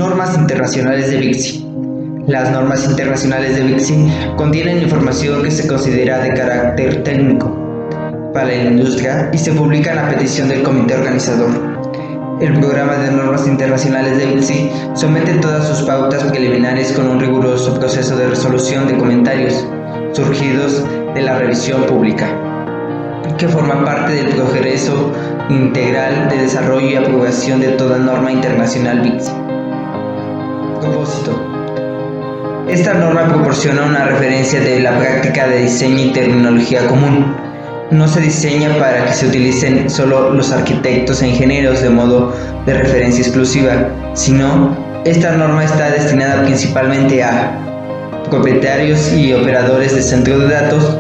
Normas internacionales de BICSI. Las normas internacionales de BICSI contienen información que se considera de carácter técnico para la industria y se publican a petición del comité organizador. El programa de normas internacionales de BICSI somete todas sus pautas preliminares con un riguroso proceso de resolución de comentarios surgidos de la revisión pública, que forma parte del progreso integral de desarrollo y aprobación de toda norma internacional BICSI. Propósito. Esta norma proporciona una referencia de la práctica de diseño y terminología común. No se diseña para que se utilicen solo los arquitectos e ingenieros de modo de referencia exclusiva, sino esta norma está destinada principalmente a propietarios y operadores de centros de datos,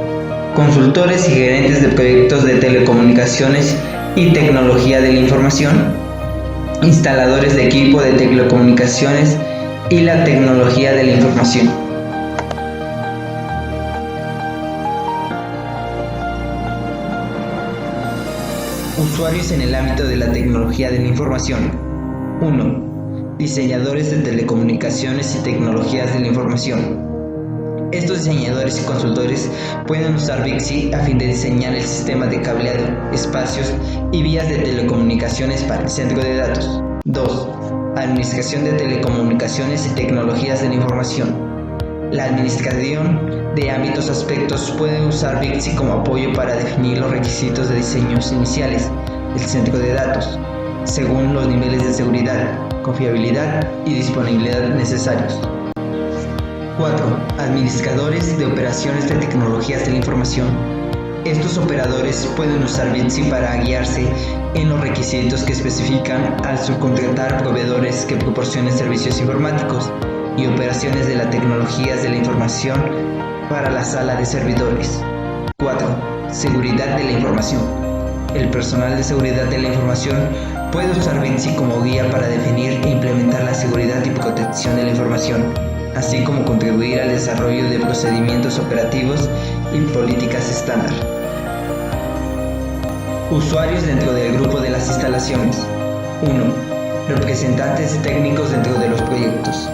consultores y gerentes de proyectos de telecomunicaciones y tecnología de la información, instaladores de equipo de telecomunicaciones y la tecnología de la información. Usuarios en el ámbito de la tecnología de la información. 1. Diseñadores de telecomunicaciones y tecnologías de la información. Estos diseñadores y consultores pueden usar BICSI a fin de diseñar el sistema de cableado, espacios y vías de telecomunicaciones para el centro de datos. 2. Administración de telecomunicaciones y tecnologías de la información. La administración de ámbitos aspectos puede usar BICSI como apoyo para definir los requisitos de diseños iniciales del centro de datos, según los niveles de seguridad, confiabilidad y disponibilidad necesarios. 4. Administradores de operaciones de tecnologías de la información. Estos operadores pueden usar BICSI para guiarse en los requisitos que especifican al subcontratar proveedores que proporcionen servicios informáticos y operaciones de las tecnologías de la información para la sala de servidores. 4. Seguridad de la información. El personal de seguridad de la información puede usar BICSI como guía para definir e implementar la seguridad y protección de la información, así como contribuir al desarrollo de procedimientos operativos y políticas estándar. Usuarios dentro del grupo de las instalaciones. 1. Representantes técnicos dentro de los proyectos.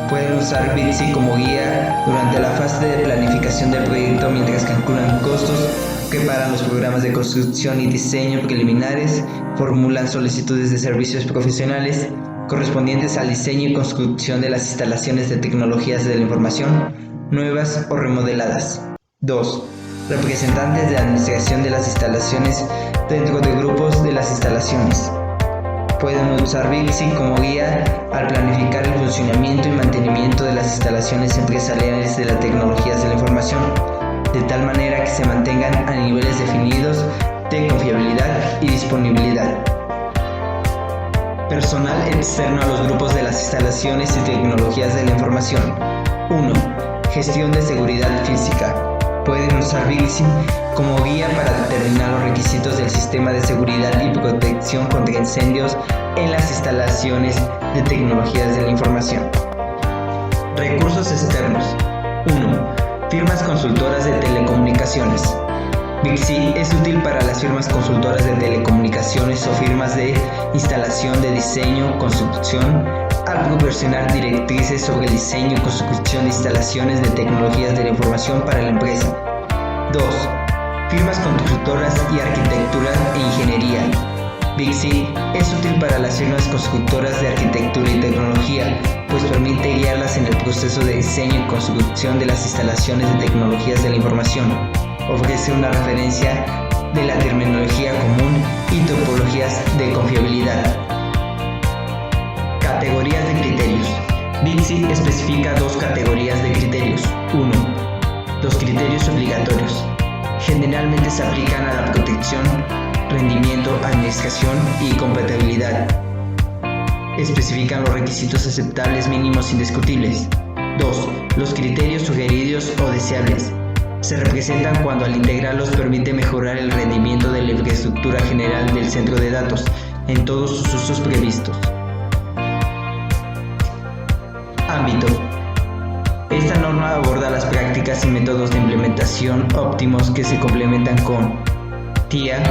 Pueden usar BICSI como guía durante la fase de planificación del proyecto mientras calculan costos, preparan los programas de construcción y diseño preliminares, formulan solicitudes de servicios profesionales correspondientes al diseño y construcción de las instalaciones de tecnologías de la información, nuevas o remodeladas. 2. Representantes de administración de las instalaciones dentro de grupos de las instalaciones. Pueden usar BICSI como guía al planificar el funcionamiento y mantenimiento de las instalaciones empresariales de las tecnologías de la información, de tal manera que se mantengan a niveles definidos de confiabilidad y disponibilidad. Personal externo a los grupos de las instalaciones y tecnologías de la información. 1. Gestión de seguridad física. Pueden usar BICSI como guía para determinar los requisitos del sistema de seguridad y protección contra incendios en las instalaciones de tecnologías de la información. Recursos externos. 1. Firmas consultoras de telecomunicaciones. BICSI es útil para las firmas consultoras de telecomunicaciones o firmas de instalación de diseño, construcción, al proporcionar directrices sobre el diseño y construcción de instalaciones de tecnologías de la información para la empresa. 2. Firmas constructoras y arquitectura e ingeniería. BICSI es útil para las firmas constructoras de arquitectura y tecnología, pues permite guiarlas en el proceso de diseño y construcción de las instalaciones de tecnologías de la información. Ofrece una referencia de la terminología común y topologías de confiabilidad. Categorías de criterios. BICSI especifica dos categorías de criterios. 1. Los criterios obligatorios. Generalmente se aplican a la protección, rendimiento, administración y compatibilidad. Especifican los requisitos aceptables mínimos indiscutibles. 2. Los criterios sugeridos o deseables. Se representan cuando al integrarlos permite mejorar el rendimiento de la infraestructura general del centro de datos en todos sus usos previstos. Ámbito. Esta norma aborda las prácticas y métodos de implementación óptimos que se complementan con TIA,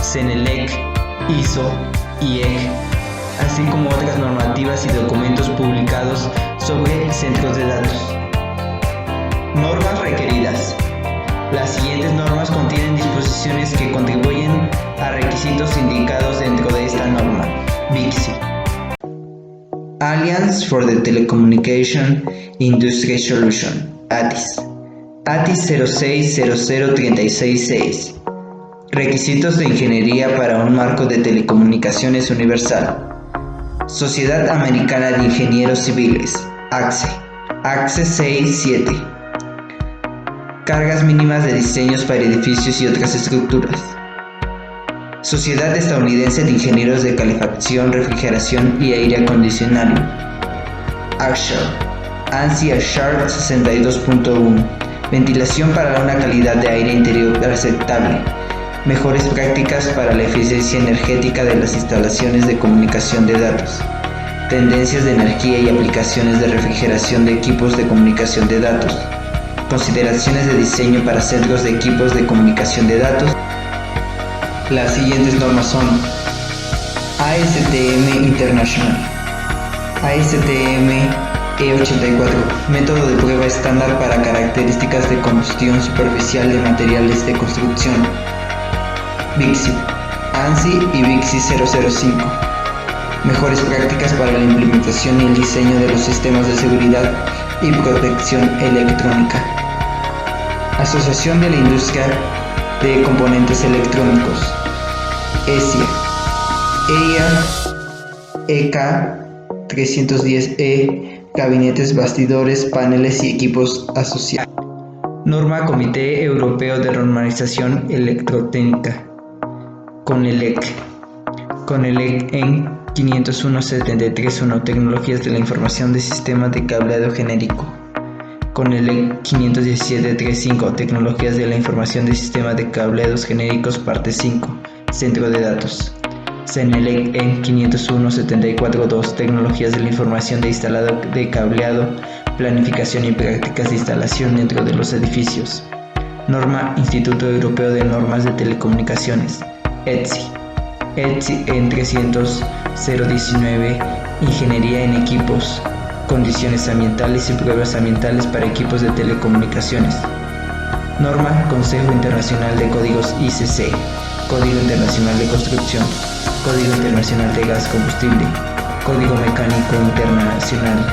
CENELEC, ISO, IEC, así como otras normativas y documentos publicados sobre centros de datos. Normas requeridas. Las siguientes normas contienen disposiciones que contribuyen a requisitos indicados dentro de esta norma. BICSI. Alliance for the Telecommunication Industry Solution, ATIS. ATIS 0600366. Requisitos de ingeniería para un marco de telecomunicaciones universal. Sociedad Americana de Ingenieros Civiles, ACCE. ACCE 67. Cargas mínimas de diseños para edificios y otras estructuras. Sociedad Estadounidense de Ingenieros de Calefacción, Refrigeración y Aire Acondicionado, ASHRAE. ANSI ASHRAE 62.1. Ventilación para una calidad de aire interior aceptable. Mejores prácticas para la eficiencia energética de las instalaciones de comunicación de datos. Tendencias de energía y aplicaciones de refrigeración de equipos de comunicación de datos. Consideraciones de diseño para centros de equipos de comunicación de datos. Las siguientes normas son ASTM International, ASTM E84, método de prueba estándar para características de combustión superficial de materiales de construcción. BICSI, ANSI y BICSI 005, mejores prácticas para la implementación y el diseño de los sistemas de seguridad y protección electrónica. Asociación de la Industria de Componentes Electrónicos, ESIA, EK 310E, gabinetes, bastidores, paneles y equipos asociados. Norma Comité Europeo de Normalización Electrotécnica, CONELEC. CONELEC en 501.73.1, Tecnologías de la Información de Sistemas de Cableado Genérico. CONELEC 517.3.5, Tecnologías de la Información de Sistemas de Cableados Genéricos, Parte 5, Centro de Datos. CENELEC en 501.74.2, Tecnologías de la Información de Instalado de Cableado, Planificación y Prácticas de Instalación dentro de los edificios. Norma Instituto Europeo de Normas de Telecomunicaciones, ETSI. ETSI en 300.019, Ingeniería en Equipos, Condiciones Ambientales y Pruebas Ambientales para Equipos de Telecomunicaciones. Norma Consejo Internacional de Códigos ICC, Código Internacional de Construcción, Código Internacional de Gas Combustible, Código Mecánico Internacional,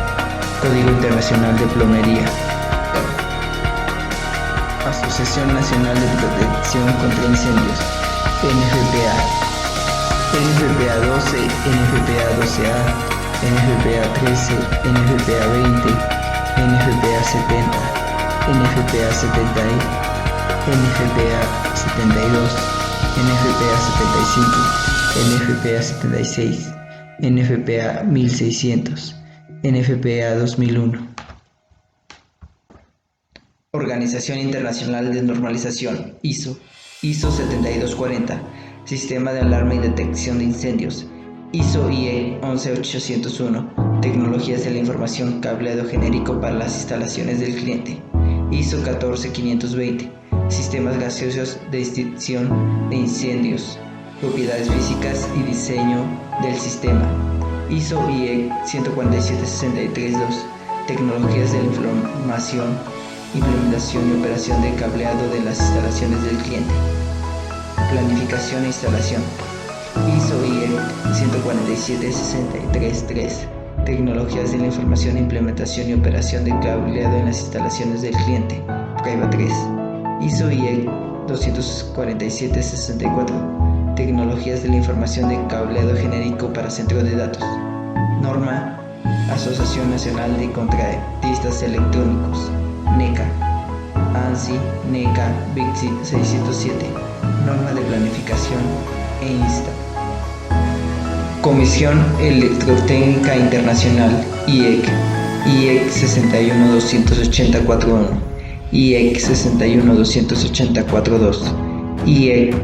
Código Internacional de Plomería. Asociación Nacional de Protección contra Incendios, NFPA. NFPA 12, NFPA 12A, NFPA 13, NFPA 20, NFPA 70, NFPA 70, NFPA 72, NFPA 75, NFPA 76, NFPA 1600, NFPA 2001. Organización Internacional de Normalización, ISO 7240, Sistema de Alarma y Detección de Incendios, ISO IE 11801, Tecnologías de la Información Cableado Genérico para las instalaciones del cliente, ISO 14520, Sistemas gaseosos de extinción de incendios, propiedades físicas y diseño del sistema, ISO IE 14763-2, Tecnologías de la Información, implementación y operación de cableado de las instalaciones del cliente, planificación e instalación, ISO IE 14763-3, Tecnologías de la Información, implementación y operación de cableado en las instalaciones del cliente, prueba 3, ISO IE 247-64, Tecnologías de la Información de cableado genérico para centro de datos. Norma Asociación Nacional de Contratistas Electrónicos, NECA, ANSI, NECA, BICSI 607, Norma de Planificación e Insta. Comisión Electrotécnica Internacional, IEC, IEC 61284-1, IEC 61284-2, IEC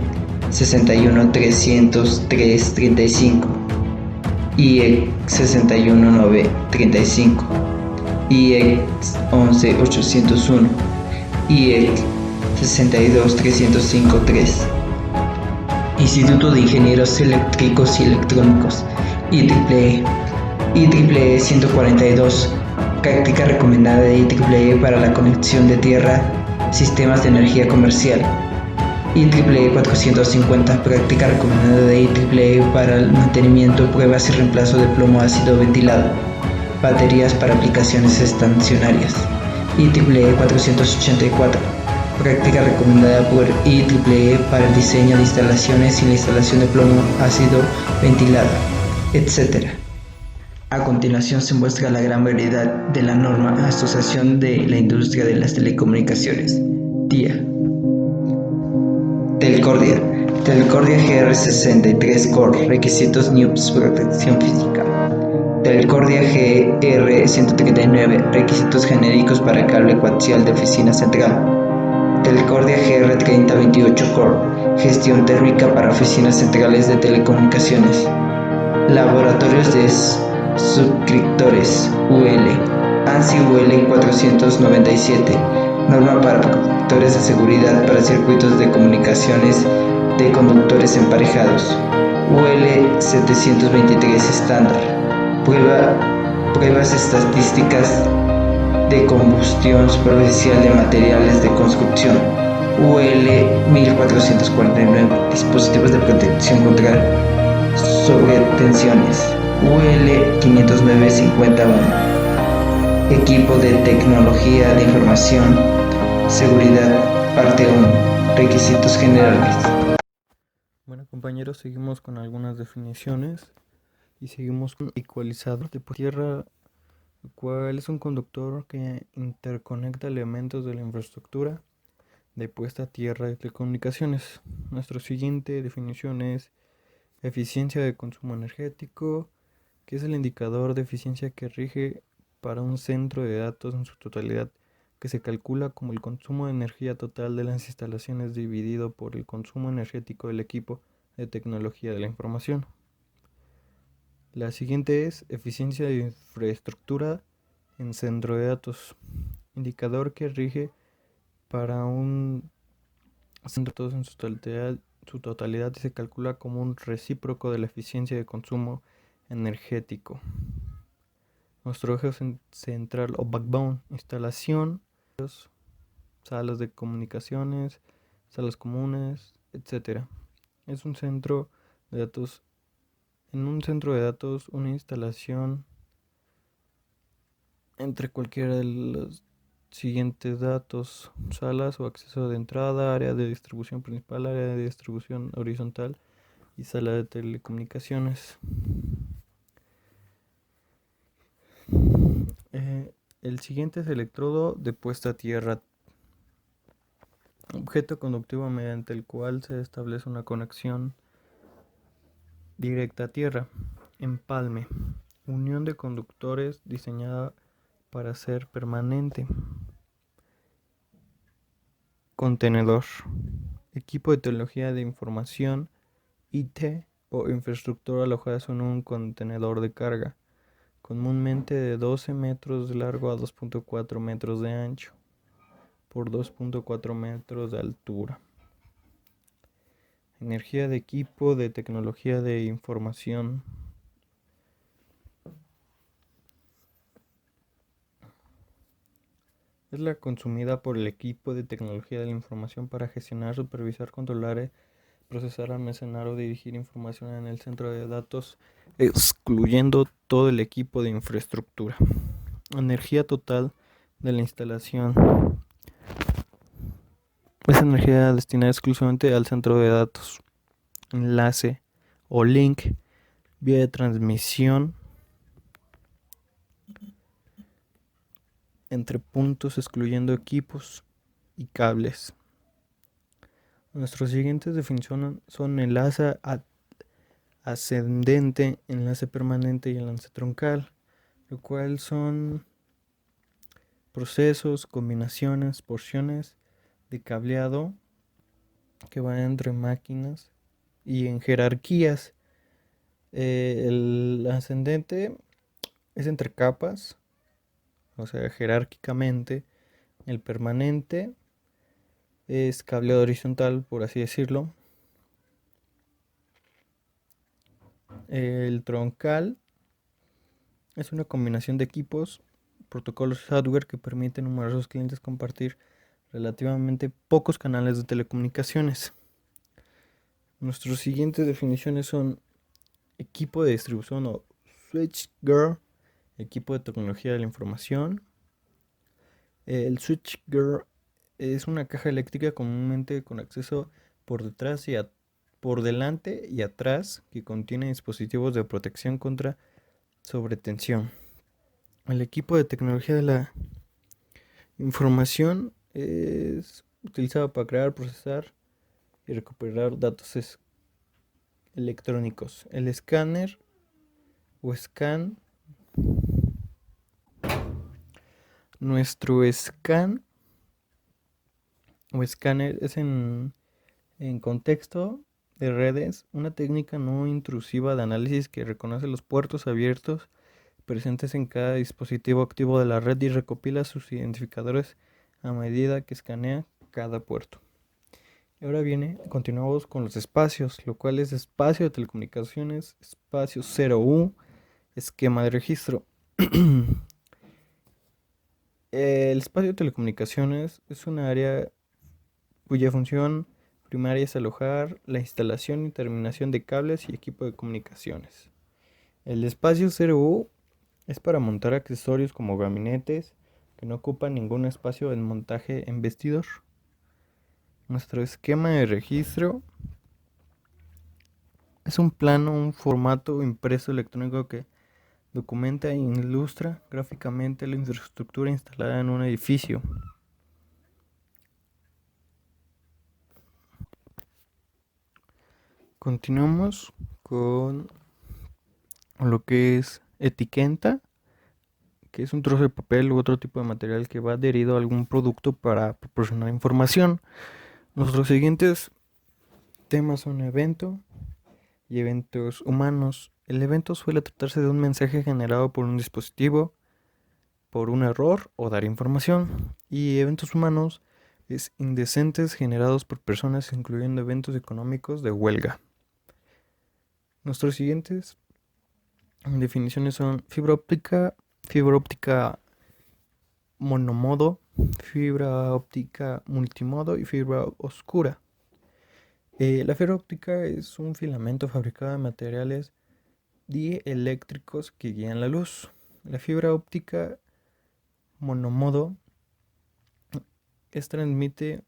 61303-35, IEC 61935, IEC 11801, IEC 62305-3. Instituto de Ingenieros Eléctricos y Electrónicos, IEEE. IEEE 142. Práctica recomendada de IEEE para la conexión de tierra, sistemas de energía comercial. IEEE 450. Práctica recomendada de IEEE para el mantenimiento, pruebas y reemplazo de plomo ácido ventilado. Baterías para aplicaciones estacionarias. IEEE 484. Práctica recomendada por IEEE para el diseño de instalaciones y la instalación de plomo ácido ventilado, etc. A continuación se muestra la gran variedad de la norma Asociación de la Industria de las Telecomunicaciones, TIA. Telcordia. Telcordia GR63 Core. Requisitos NUPS. Protección física. Telcordia GR139. Requisitos genéricos para cable coaxial de oficina central. Telcordia GR3028 Core. Gestión térmica para oficinas centrales de telecomunicaciones. Laboratorios de suscriptores UL. ANSI UL 497. Norma para protectores de seguridad para circuitos de comunicaciones de conductores emparejados. UL 723 estándar. Pruebas estadísticas de combustión superficial de materiales de construcción. UL 1449. Dispositivos de protección contra sobretensiones. UL 509-51. Equipo de tecnología de información, seguridad, parte 1. Requisitos generales. Bueno, compañeros, seguimos con algunas definiciones y seguimos con ecualizador de tierra, el cual es un conductor que interconecta elementos de la infraestructura de puesta a tierra de telecomunicaciones. Nuestra siguiente definición es eficiencia de consumo energético, que es el indicador de eficiencia que rige para un centro de datos en su totalidad, que se calcula como el consumo de energía total de las instalaciones dividido por el consumo energético del equipo de tecnología de la información. La siguiente es eficiencia de infraestructura en centro de datos, indicador que rige para un centro de datos en su totalidad y se calcula como un recíproco de la eficiencia de consumo energético. Nuestro eje central o backbone, instalación, salas de comunicaciones, salas comunes, etc. Es un centro de datos. En un centro de datos, una instalación entre cualquiera de los siguientes datos: salas o acceso de entrada, área de distribución principal, área de distribución horizontal y sala de telecomunicaciones. El siguiente es electrodo de puesta a tierra, objeto conductivo mediante el cual se establece una conexión directa a tierra. Empalme, unión de conductores diseñada para ser permanente. Contenedor, equipo de tecnología de información, IT o infraestructura alojadas en un contenedor de carga, comúnmente de 12 metros de largo a 2.4 metros de ancho por 2.4 metros de altura. Energía de equipo de tecnología de información. Es la consumida por el equipo de tecnología de la información para gestionar, supervisar, controlar, procesar, almacenar o dirigir información en el centro de datos, excluyendo todo el equipo de infraestructura. Energía total de la instalación. Es energía destinada exclusivamente al centro de datos. Enlace o link, vía de transmisión entre puntos, excluyendo equipos y cables. Nuestras siguientes definiciones son enlace ascendente, enlace permanente y enlace troncal, lo cual son procesos, combinaciones, porciones de cableado que van entre máquinas y en jerarquías. El ascendente es entre capas, o sea, jerárquicamente. El permanente es cableado horizontal, por así decirlo. El troncal es una combinación de equipos, protocolos y hardware que permiten a numerosos clientes compartir relativamente pocos canales de telecomunicaciones. Nuestras siguientes definiciones son equipo de distribución o switchgear, equipo de tecnología de la información. El switchgear es una caja eléctrica comúnmente con acceso por detrás y por delante y atrás que contiene dispositivos de protección contra sobretensión. El equipo de tecnología de la información es utilizado para crear, procesar y recuperar datos electrónicos. El escáner o scan, nuestro scan o escáner es en contexto de redes una técnica no intrusiva de análisis que reconoce los puertos abiertos presentes en cada dispositivo activo de la red y recopila sus identificadores a medida que escanea cada puerto. Y ahora continuamos con los espacios, lo cual es espacio de telecomunicaciones, espacio 0U, esquema de registro. El espacio de telecomunicaciones es un área cuya función primaria es alojar la instalación y terminación de cables y equipo de comunicaciones. El espacio 0U es para montar accesorios como gabinetes que no ocupan ningún espacio en montaje en vestidor. Nuestro esquema de registro es un plano, un formato impreso electrónico que documenta e ilustra gráficamente la infraestructura instalada en un edificio. Continuamos con lo que es etiqueta, que es un trozo de papel u otro tipo de material que va adherido a algún producto para proporcionar información. Nuestros siguientes temas son evento y eventos humanos. El evento suele tratarse de un mensaje generado por un dispositivo, por un error o dar información. Y eventos humanos es indecentes generados por personas, incluyendo eventos económicos de huelga. Nuestros siguientes definiciones son fibra óptica monomodo, fibra óptica multimodo y fibra oscura. La fibra óptica es un filamento fabricado de materiales dieléctricos que guían la luz. La fibra óptica monomodo transmite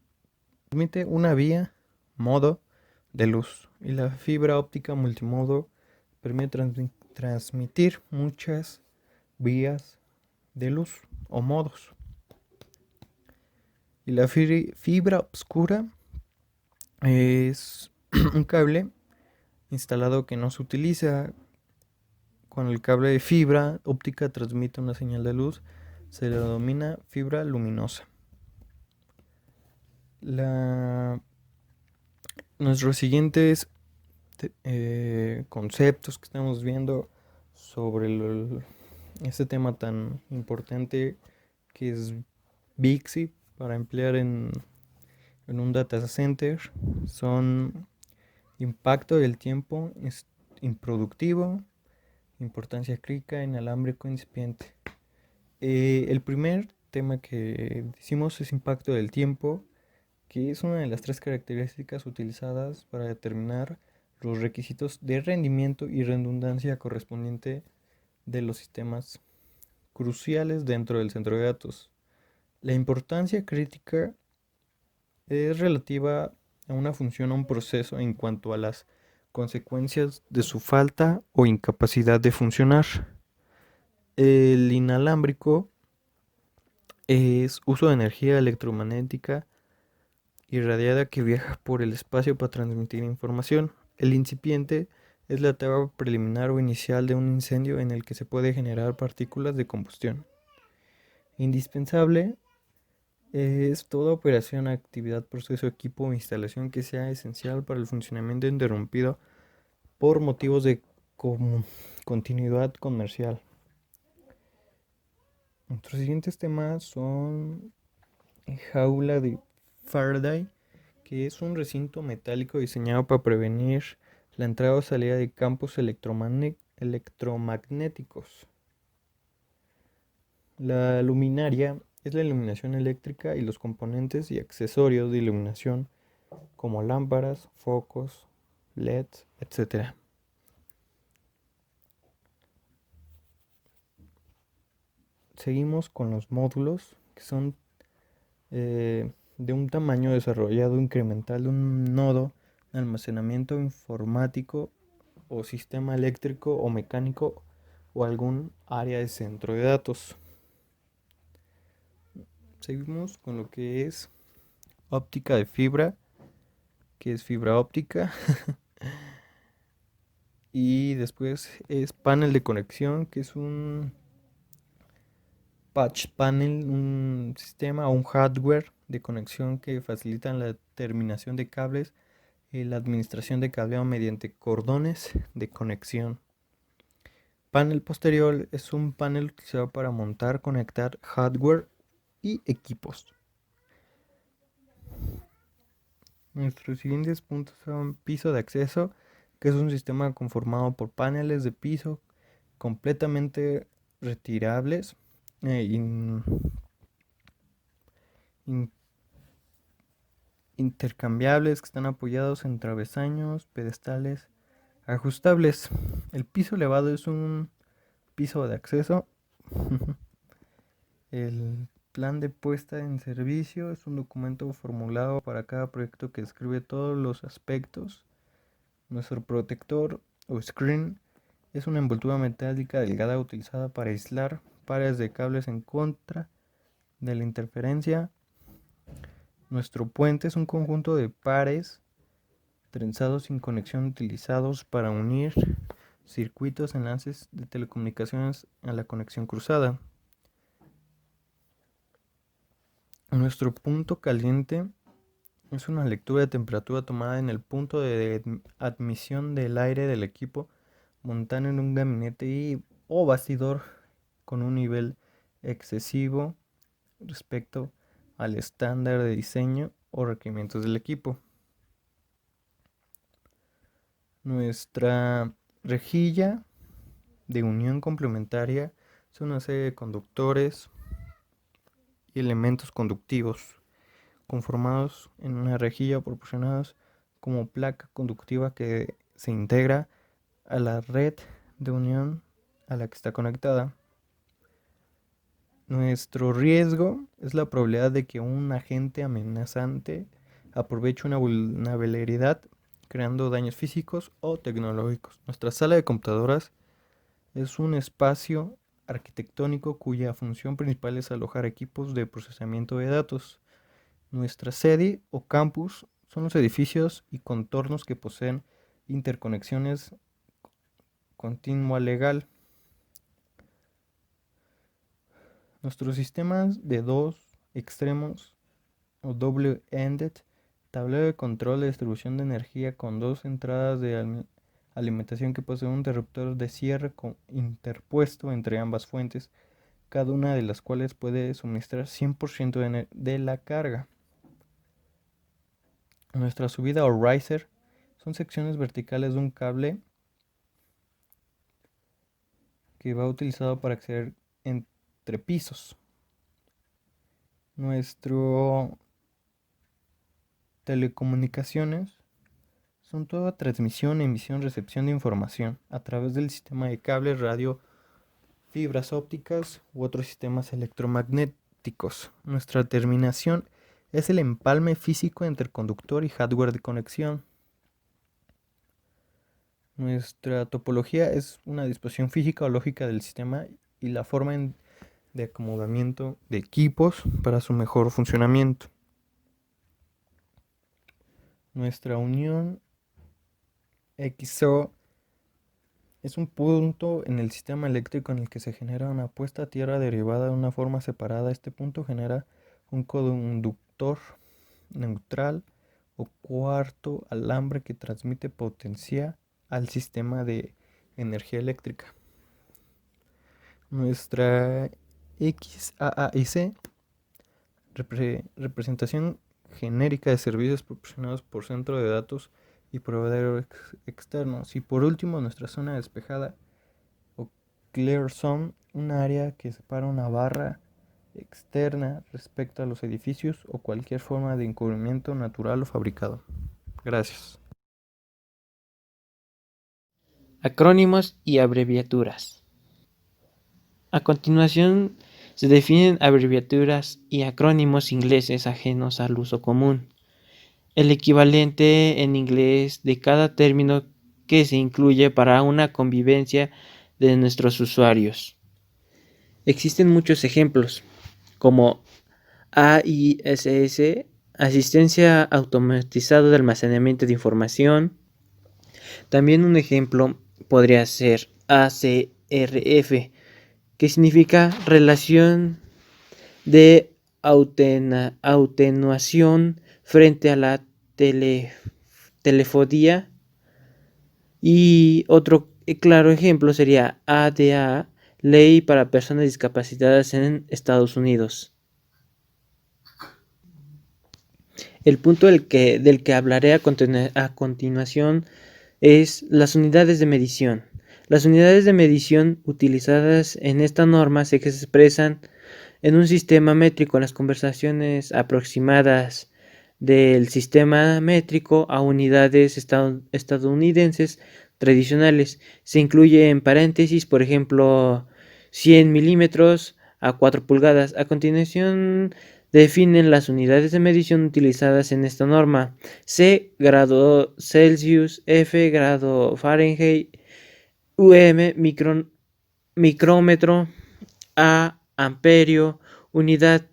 una vía modo de luz y la fibra óptica multimodo permite transmitir muchas vías de luz o modos. Y la fibra oscura es un cable instalado que no se utiliza. Cuando el cable de fibra óptica transmite una señal de luz, se le denomina fibra luminosa. Nuestros siguientes conceptos que estamos viendo sobre este tema tan importante que es Bixby para emplear en un data center son impacto del tiempo improductivo, importancia crítica, inalámbrico, incipiente. El primer tema que decimos es impacto del tiempo, que es una de las tres características utilizadas para determinar los requisitos de rendimiento y redundancia correspondiente de los sistemas cruciales dentro del centro de datos. La importancia crítica es relativa a una función o un proceso en cuanto a las consecuencias de su falta o incapacidad de funcionar. El inalámbrico es uso de energía electromagnética irradiada que viaja por el espacio para transmitir información. El incipiente es la etapa preliminar o inicial de un incendio en el que se puede generar partículas de combustión. Indispensable es toda operación, actividad, proceso, equipo o instalación que sea esencial para el funcionamiento interrumpido por motivos de continuidad comercial. Nuestros siguientes temas son jaula de Faraday, que es un recinto metálico diseñado para prevenir la entrada o salida de campos electromagnéticos. La luminaria es la iluminación eléctrica y los componentes y accesorios de iluminación como lámparas, focos, LEDs, etc. Seguimos con los módulos, que son de un tamaño desarrollado incremental de un nodo de almacenamiento informático o sistema eléctrico o mecánico o algún área de centro de datos. Seguimos con lo que es óptica de fibra, que es fibra óptica. Y después es panel de conexión, que es un patch panel, un sistema o un hardware de conexión que facilitan la terminación de cables y la administración de cableado mediante cordones de conexión. Panel posterior es un panel utilizado para montar, conectar hardware y equipos. Nuestros siguientes puntos son piso de acceso, que es un sistema conformado por paneles de piso completamente retirables, intercambiables, que están apoyados en travesaños, pedestales ajustables. El piso elevado es un piso de acceso. El plan de puesta en servicio es un documento formulado para cada proyecto que describe todos los aspectos. Nuestro protector o screen es una envoltura metálica delgada utilizada para aislar pares de cables en contra de la interferencia. Nuestro puente es un conjunto de pares trenzados sin conexión utilizados para unir circuitos, enlaces de telecomunicaciones a la conexión cruzada. Nuestro punto caliente es una lectura de temperatura tomada en el punto de admisión del aire del equipo montado en un gabinete o bastidor con un nivel excesivo respecto al estándar de diseño o requerimientos del equipo. Nuestra rejilla de unión complementaria es una serie de conductores y elementos conductivos conformados en una rejilla proporcionados como placa conductiva que se integra a la red de unión a la que está conectada. Nuestro riesgo es la probabilidad de que un agente amenazante aproveche una vulnerabilidad creando daños físicos o tecnológicos. Nuestra sala de computadoras es un espacio arquitectónico cuya función principal es alojar equipos de procesamiento de datos. Nuestra sede o campus son los edificios y contornos que poseen interconexiones continua legal. Nuestros sistemas de dos extremos o double-ended, tablero de control de distribución de energía con dos entradas de alimentación que posee un interruptor de cierre interpuesto entre ambas fuentes, cada una de las cuales puede suministrar 100% de la carga. Nuestra subida o riser son secciones verticales de un cable que va utilizado para acceder entre pisos. Nuestro telecomunicaciones son toda transmisión, emisión, recepción de información a través del sistema de cables, radio, fibras ópticas u otros sistemas electromagnéticos. Nuestra terminación es el empalme físico entre conductor y hardware de conexión. Nuestra topología es una disposición física o lógica del sistema y la forma de acomodamiento de equipos para su mejor funcionamiento. Nuestra unión XO es un punto en el sistema eléctrico en el que se genera una puesta a tierra derivada de una forma separada. Este punto genera un conductor neutral o cuarto alambre que transmite potencia al sistema de energía eléctrica. Nuestra XAAIC, representación genérica de servicios proporcionados por centro de datos, y proveedores externos. Y por último, nuestra zona despejada o clear zone, un área que separa una barra externa respecto a los edificios o cualquier forma de encubrimiento natural o fabricado. Gracias. Acrónimos y abreviaturas. A continuación se definen abreviaturas y acrónimos ingleses ajenos al uso común. El equivalente en inglés de cada término que se incluye para una convivencia de nuestros usuarios. Existen muchos ejemplos, como AISS, Asistencia Automatizada de Almacenamiento de Información. También un ejemplo podría ser ACRF, que significa Relación de Atenuación frente a la telefonía. Y otro claro ejemplo sería ADA, Ley para Personas Discapacitadas en Estados Unidos. El punto del que hablaré a continuación es las unidades de medición. Las unidades de medición utilizadas en esta norma se expresan en un sistema métrico. Las conversiones aproximadas del sistema métrico a unidades estadounidenses tradicionales se incluye en paréntesis, por ejemplo, 100 milímetros a 4 pulgadas. A continuación definen las unidades de medición utilizadas en esta norma: C, grado Celsius; F, grado Fahrenheit; micrómetro; A, amperio; unidad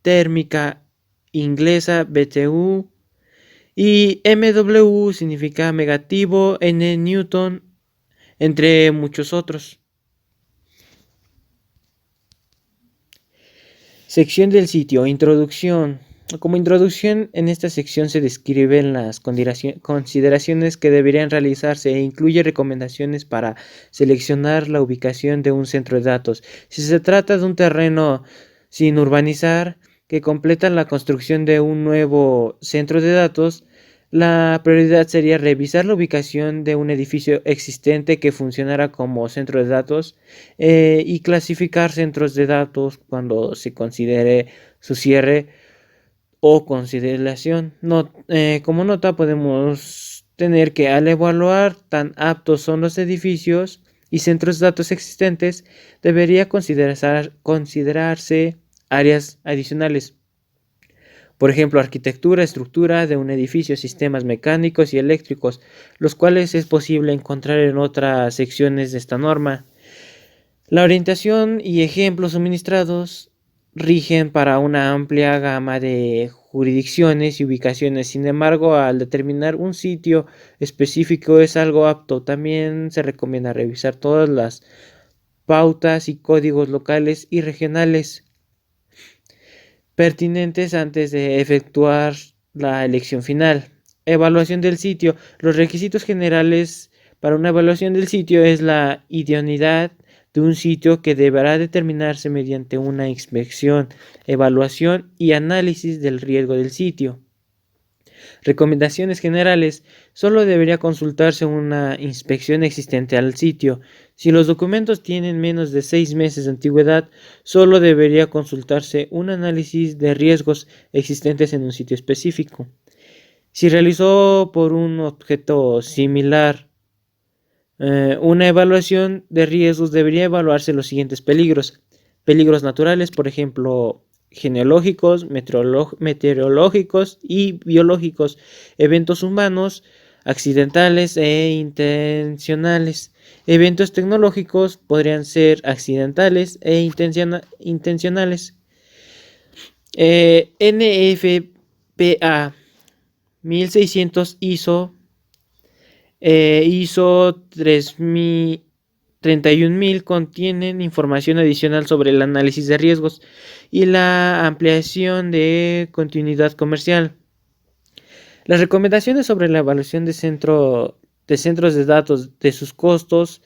térmica inglesa, BTU; y MW significa megativo, N, Newton, entre muchos otros. Sección del sitio. Introducción. Como introducción, en esta sección se describen las consideraciones que deberían realizarse e incluye recomendaciones para seleccionar la ubicación de un centro de datos. Si se trata de un terreno sin urbanizar que completa la construcción de un nuevo centro de datos, la prioridad sería revisar la ubicación de un edificio existente que funcionara como centro de datos y clasificar centros de datos cuando se considere su cierre o consideración. Como nota podemos tener que al evaluar tan aptos son los edificios y centros de datos existentes, debería considerarse áreas adicionales. Por ejemplo, arquitectura, estructura de un edificio, sistemas mecánicos y eléctricos, los cuales es posible encontrar en otras secciones de esta norma. La orientación y ejemplos suministrados rigen para una amplia gama de jurisdicciones y ubicaciones. Sin embargo, al determinar un sitio específico es algo apto. También se recomienda revisar todas las pautas y códigos locales y regionales pertinentes antes de efectuar la elección final. Evaluación del sitio. Los requisitos generales para una evaluación del sitio es la idoneidad de un sitio, que deberá determinarse mediante una inspección, evaluación y análisis del riesgo del sitio. Recomendaciones generales. Solo debería consultarse una inspección existente al sitio. Si los documentos tienen menos de 6 meses de antigüedad, solo debería consultarse un análisis de riesgos existentes en un sitio específico. Si realizó por un objeto similar una evaluación de riesgos, debería evaluarse los siguientes peligros. Peligros naturales, por ejemplo, genealógicos, meteorológicos y biológicos. Eventos humanos, accidentales e intencionales. Eventos tecnológicos podrían ser accidentales e intencionales. NFPA 1600 ISO 31000 contienen información adicional sobre el análisis de riesgos y la ampliación de continuidad comercial. Las recomendaciones sobre la evaluación de centros de datos, de sus costos.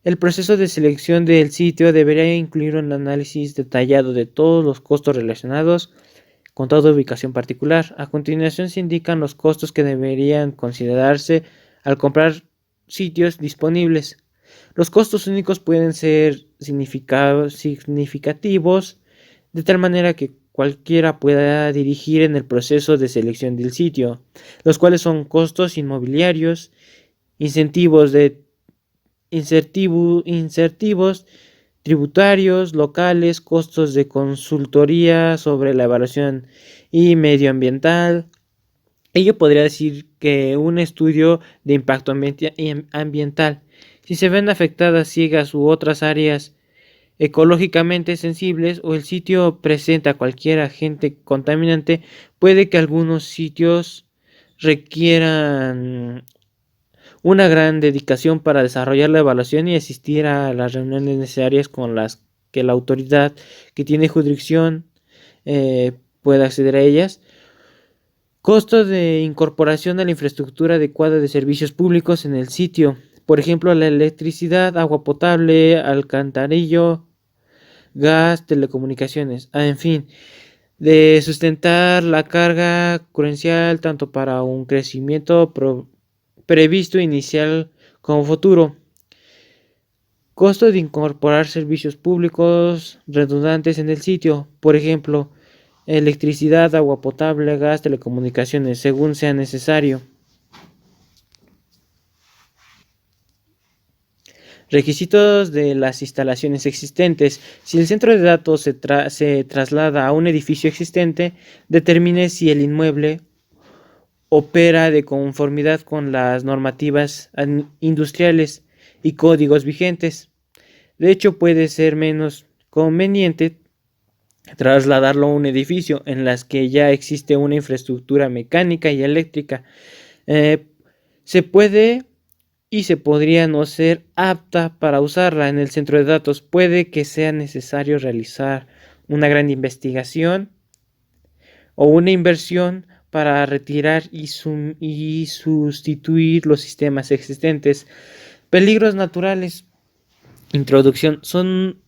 El proceso de selección del sitio debería incluir un análisis detallado de todos los costos relacionados con toda ubicación particular. A continuación se indican los costos que deberían considerarse al comprar sitios disponibles. Los costos únicos pueden ser significativos, de tal manera que cualquiera pueda dirigir en el proceso de selección del sitio, los cuales son costos inmobiliarios, incentivos tributarios, locales, costos de consultoría sobre la evaluación y medioambiental. Ello podría decir que un estudio de impacto ambiental, si se ven afectadas ciegas u otras áreas ecológicamente sensibles o el sitio presenta cualquier agente contaminante, puede que algunos sitios requieran una gran dedicación para desarrollar la evaluación y asistir a las reuniones necesarias con las que la autoridad que tiene jurisdicción pueda acceder a ellas. Costo de incorporación a la infraestructura adecuada de servicios públicos en el sitio. Por ejemplo, la electricidad, agua potable, alcantarillado, gas, telecomunicaciones. En fin, de sustentar la carga curencial tanto para un crecimiento previsto inicial como futuro. Costo de incorporar servicios públicos redundantes en el sitio. Por ejemplo, electricidad, agua potable, gas, telecomunicaciones, según sea necesario. Requisitos de las instalaciones existentes. Si el centro de datos se traslada a un edificio existente, determine si el inmueble opera de conformidad con las normativas industriales y códigos vigentes. De hecho, puede ser menos conveniente trasladarlo a un edificio en las que ya existe una infraestructura mecánica y eléctrica. Se puede y se podría no ser apta para usarla en el centro de datos. Puede que sea necesario realizar una gran investigación o una inversión para retirar y sustituir los sistemas existentes. Peligros naturales. Introducción. Son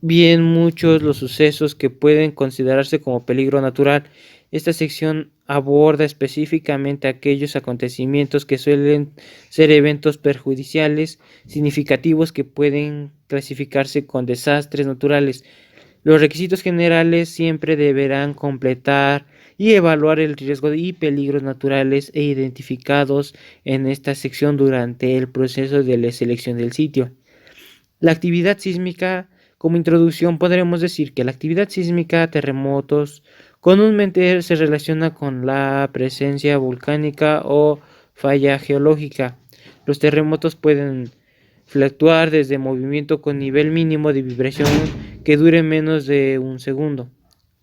bien muchos los sucesos que pueden considerarse como peligro natural. Esta sección aborda específicamente aquellos acontecimientos que suelen ser eventos perjudiciales significativos que pueden clasificarse con desastres naturales. Los requisitos generales siempre deberán completar y evaluar el riesgo y peligros naturales identificados en esta sección durante el proceso de la selección del sitio. La actividad sísmica. Como introducción podremos decir que la actividad sísmica, terremotos, comúnmente se relaciona con la presencia volcánica o falla geológica. Los terremotos pueden fluctuar desde movimiento con nivel mínimo de vibración que dure menos de un segundo,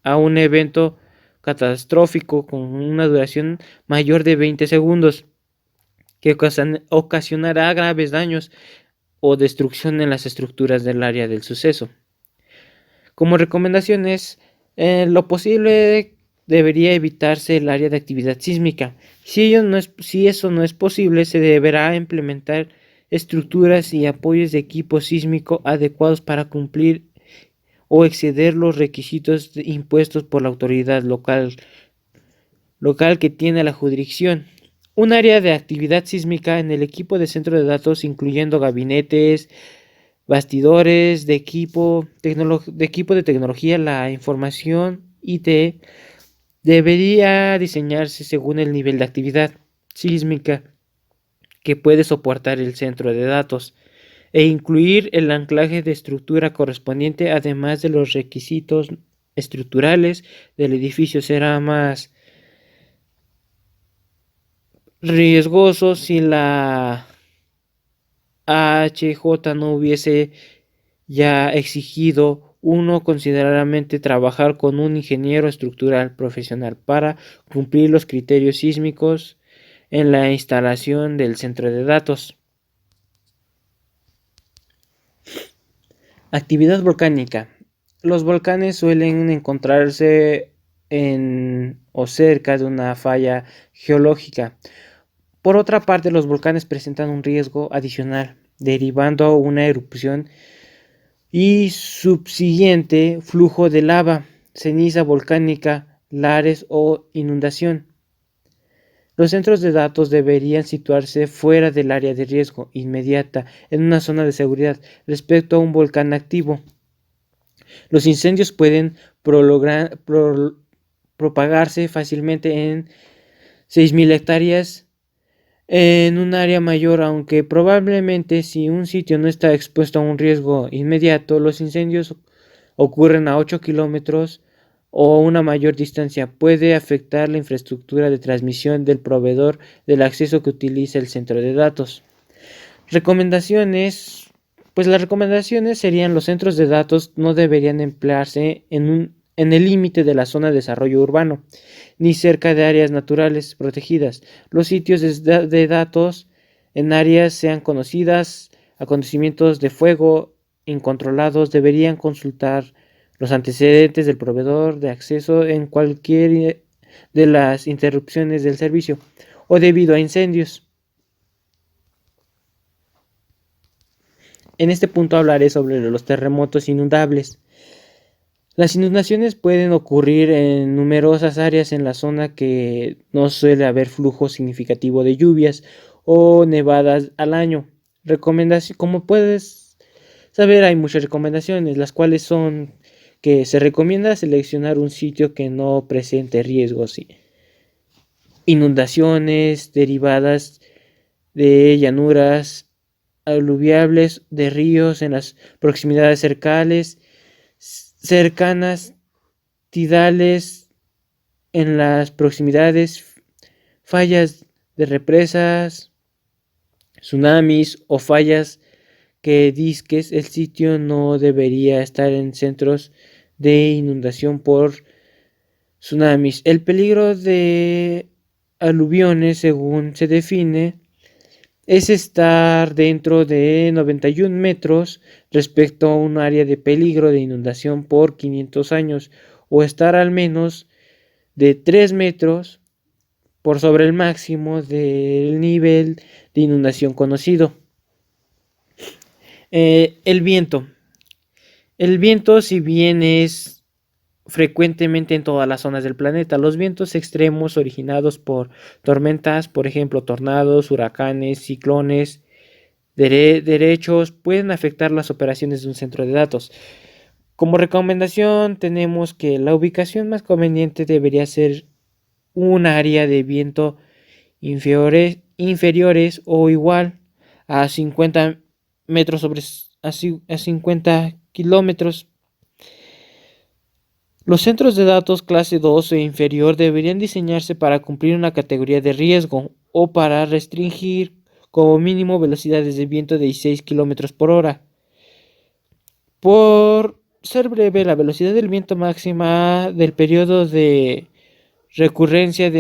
a un evento catastrófico con una duración mayor de 20 segundos, que ocasionará graves daños o destrucción en las estructuras del área del suceso. Como recomendaciones, lo posible debería evitarse el área de actividad sísmica. Si eso no es posible, se deberá implementar estructuras y apoyos de equipo sísmico adecuados para cumplir o exceder los requisitos impuestos por la autoridad local que tiene la jurisdicción. Un área de actividad sísmica en el equipo de centro de datos, incluyendo gabinetes, bastidores de equipo de tecnología, la información IT, debería diseñarse según el nivel de actividad sísmica que puede soportar el centro de datos e incluir el anclaje de estructura correspondiente, además de los requisitos estructurales del edificio. Será más riesgoso si la HJ no hubiese ya exigido considerablemente trabajar con un ingeniero estructural profesional para cumplir los criterios sísmicos en la instalación del centro de datos. Actividad volcánica. Los volcanes suelen encontrarse en o cerca de una falla geológica. Por otra parte, los volcanes presentan un riesgo adicional, derivando una erupción y subsiguiente flujo de lava, ceniza volcánica lares o inundación. Los centros de datos deberían situarse fuera del área de riesgo inmediata, en una zona de seguridad respecto a un volcán activo. Los incendios pueden propagarse fácilmente en 6.000 hectáreas en un área mayor, aunque probablemente si un sitio no está expuesto a un riesgo inmediato, los incendios ocurren a 8 kilómetros o una mayor distancia. Puede afectar la infraestructura de transmisión del proveedor del acceso que utiliza el centro de datos. Recomendaciones. Pues las recomendaciones serían: los centros de datos no deberían emplearse en el límite de la zona de desarrollo urbano, ni cerca de áreas naturales protegidas. Los sitios de datos en áreas sean conocidas, acontecimientos de fuego incontrolados, deberían consultar los antecedentes del proveedor de acceso en cualquier de las interrupciones del servicio o debido a incendios. En este punto hablaré sobre los terremotos inundables. Las inundaciones pueden ocurrir en numerosas áreas en la zona que no suele haber flujo significativo de lluvias o nevadas al año. Como puedes saber, hay muchas recomendaciones, las cuales son que se recomienda seleccionar un sitio que no presente riesgos, inundaciones derivadas de llanuras aluviales, de ríos en las proximidades cercanas, tidales en las proximidades, fallas de represas, tsunamis o fallas que disques. El sitio no debería estar en centros de inundación por tsunamis. El peligro de aluviones, según se define, es estar dentro de 91 metros respecto a un área de peligro de inundación por 500 años, o estar al menos de 3 metros por sobre el máximo del nivel de inundación conocido. El viento. El viento, si bien es frecuentemente en todas las zonas del planeta, los vientos extremos originados por tormentas, por ejemplo tornados, huracanes, ciclones derechos, pueden afectar las operaciones de un centro de datos. Como recomendación tenemos que la ubicación más conveniente debería ser un área de viento inferiores o igual a 50 metros a 50 kilómetros. Los centros de datos clase 2 e inferior deberían diseñarse para cumplir una categoría de riesgo o para restringir como mínimo velocidades de viento de 16 km por hora. Por ser breve, la velocidad del viento máxima del periodo de recurrencia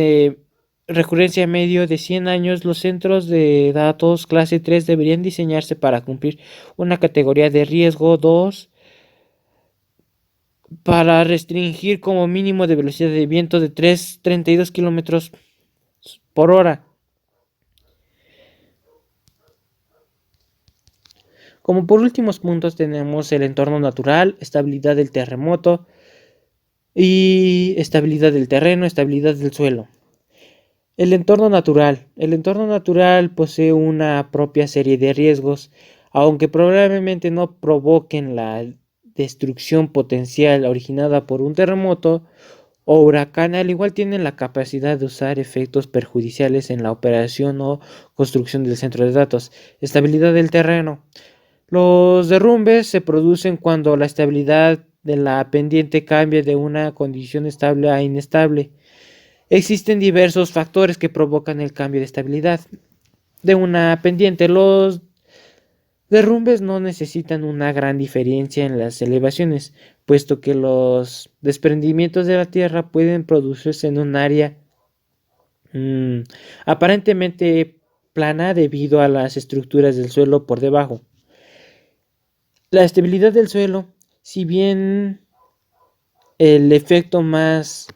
medio de 100 años, los centros de datos clase 3 deberían diseñarse para cumplir una categoría de riesgo 2 para restringir como mínimo de velocidad de viento de 32 km por hora. Como por últimos puntos tenemos el entorno natural, estabilidad del terremoto y estabilidad del terreno, estabilidad del suelo. El entorno natural. El entorno natural posee una propia serie de riesgos, aunque probablemente no provoquen la destrucción potencial originada por un terremoto o huracán. Al igual tienen la capacidad de usar efectos perjudiciales en la operación o construcción del centro de datos. Estabilidad del terreno. Los derrumbes se producen cuando la estabilidad de la pendiente cambia de una condición estable a inestable. Existen diversos factores que provocan el cambio de estabilidad de una pendiente. Los derrumbes no necesitan una gran diferencia en las elevaciones, puesto que los desprendimientos de la tierra pueden producirse en un área aparentemente plana debido a las estructuras del suelo por debajo. La estabilidad del suelo, si bien el efecto más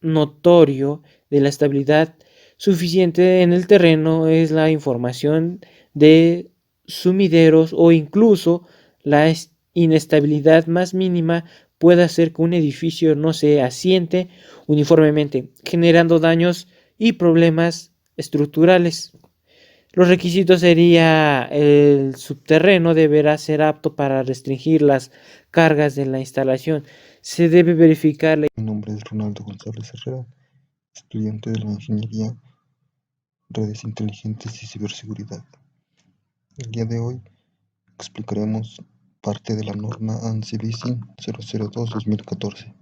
notorio de la estabilidad suficiente en el terreno es la información de sumideros, o incluso la inestabilidad más mínima puede hacer que un edificio no se asiente uniformemente, generando daños y problemas estructurales. Los requisitos sería el subterráneo deberá ser apto para restringir las cargas de la instalación. Se debe verificar la... Mi nombre es Ronaldo González Herrera, estudiante de la Ingeniería Redes Inteligentes y Ciberseguridad. El día de hoy explicaremos parte de la norma ANSI-BICI 002-2014,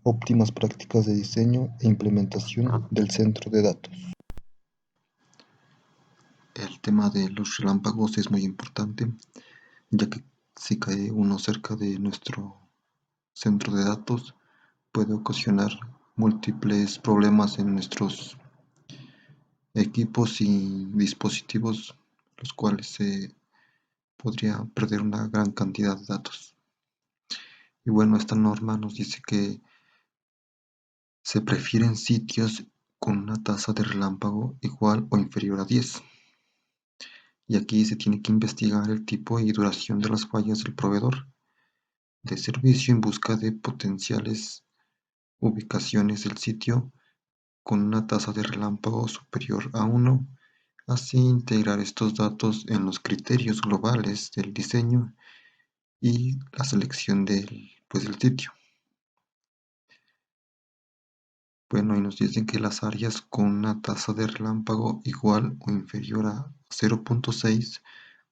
óptimas prácticas de diseño e implementación del centro de datos. El tema de los relámpagos es muy importante, ya que si cae uno cerca de nuestro centro de datos, puede ocasionar múltiples problemas en nuestros equipos y dispositivos, los cuales se podría perder una gran cantidad de datos. Y bueno, esta norma nos dice que se prefieren sitios con una tasa de relámpago igual o inferior a 10. Y aquí se tiene que investigar el tipo y duración de las fallas del proveedor de servicio en busca de potenciales ubicaciones del sitio con una tasa de relámpago superior a 1, así integrar estos datos en los criterios globales del diseño y la selección del sitio. Bueno, y nos dicen que las áreas con una tasa de relámpago igual o inferior a 0.6,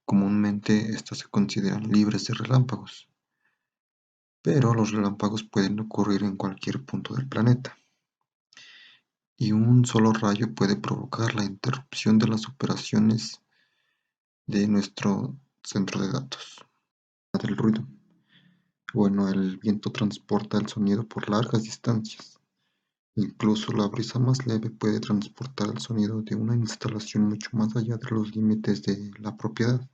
comúnmente estas se consideran libres de relámpagos, pero los relámpagos pueden ocurrir en cualquier punto del planeta, y un solo rayo puede provocar la interrupción de las operaciones de nuestro centro de datos. Del ruido. Bueno, el viento transporta el sonido por largas distancias. Incluso la brisa más leve puede transportar el sonido de una instalación mucho más allá de los límites de la propiedad.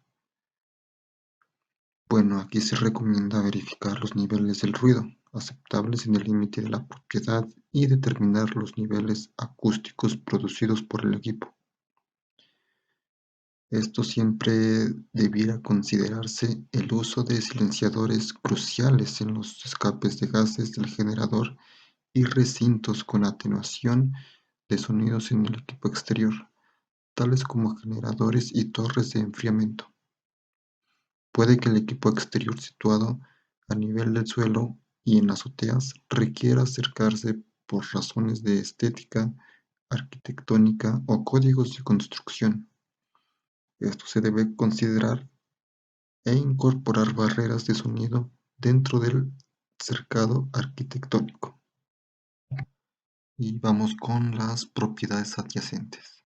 Bueno, aquí se recomienda verificar los niveles del ruido aceptables en el límite de la propiedad y determinar los niveles acústicos producidos por el equipo. Esto siempre debiera considerarse el uso de silenciadores cruciales en los escapes de gases del generador y recintos con atenuación de sonidos en el equipo exterior, tales como generadores y torres de enfriamiento. Puede que el equipo exterior situado a nivel del suelo y en azoteas requiera acercarse por razones de estética, arquitectónica o códigos de construcción. Esto se debe considerar e incorporar barreras de sonido dentro del cercado arquitectónico. Y vamos con las propiedades adyacentes.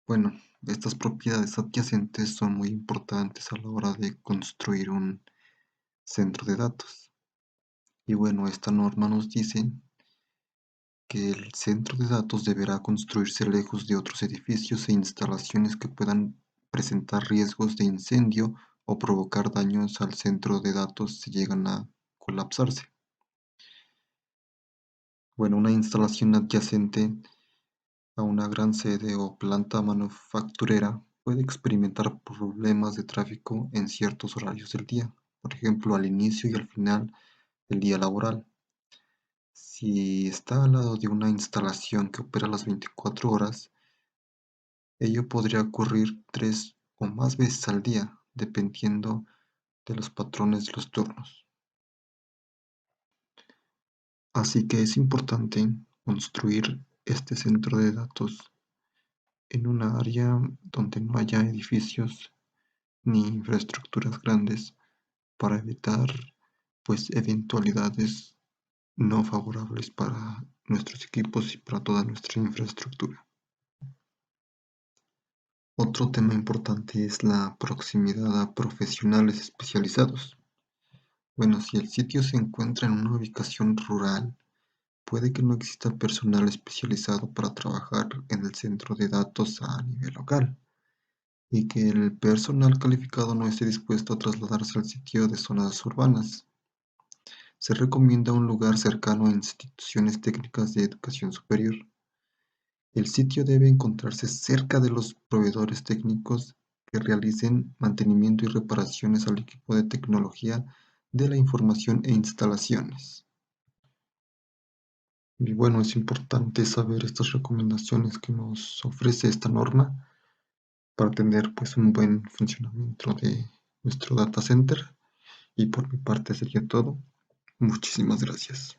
Bueno, estas propiedades adyacentes son muy importantes a la hora de construir un centro de datos. Y bueno, esta norma nos dice que el centro de datos deberá construirse lejos de otros edificios e instalaciones que puedan presentar riesgos de incendio o provocar daños al centro de datos si llegan a colapsarse. Bueno, una instalación adyacente a una gran sede o planta manufacturera puede experimentar problemas de tráfico en ciertos horarios del día, por ejemplo al inicio y al final del día laboral. Si está al lado de una instalación que opera las 24 horas, ello podría ocurrir 3 o más veces al día, dependiendo de los patrones de los turnos. Así que es importante construir este centro de datos en una área donde no haya edificios ni infraestructuras grandes para evitar eventualidades no favorables para nuestros equipos y para toda nuestra infraestructura. Otro tema importante es la proximidad a profesionales especializados. Bueno, si el sitio se encuentra en una ubicación rural, puede que no exista personal especializado para trabajar en el centro de datos a nivel local, y que el personal calificado no esté dispuesto a trasladarse al sitio de zonas urbanas. Se recomienda un lugar cercano a instituciones técnicas de educación superior. El sitio debe encontrarse cerca de los proveedores técnicos que realicen mantenimiento y reparaciones al equipo de tecnología de la información e instalaciones. Y bueno, es importante saber estas recomendaciones que nos ofrece esta norma para tener pues un buen funcionamiento de nuestro data center. Y por mi parte sería todo. Muchísimas gracias.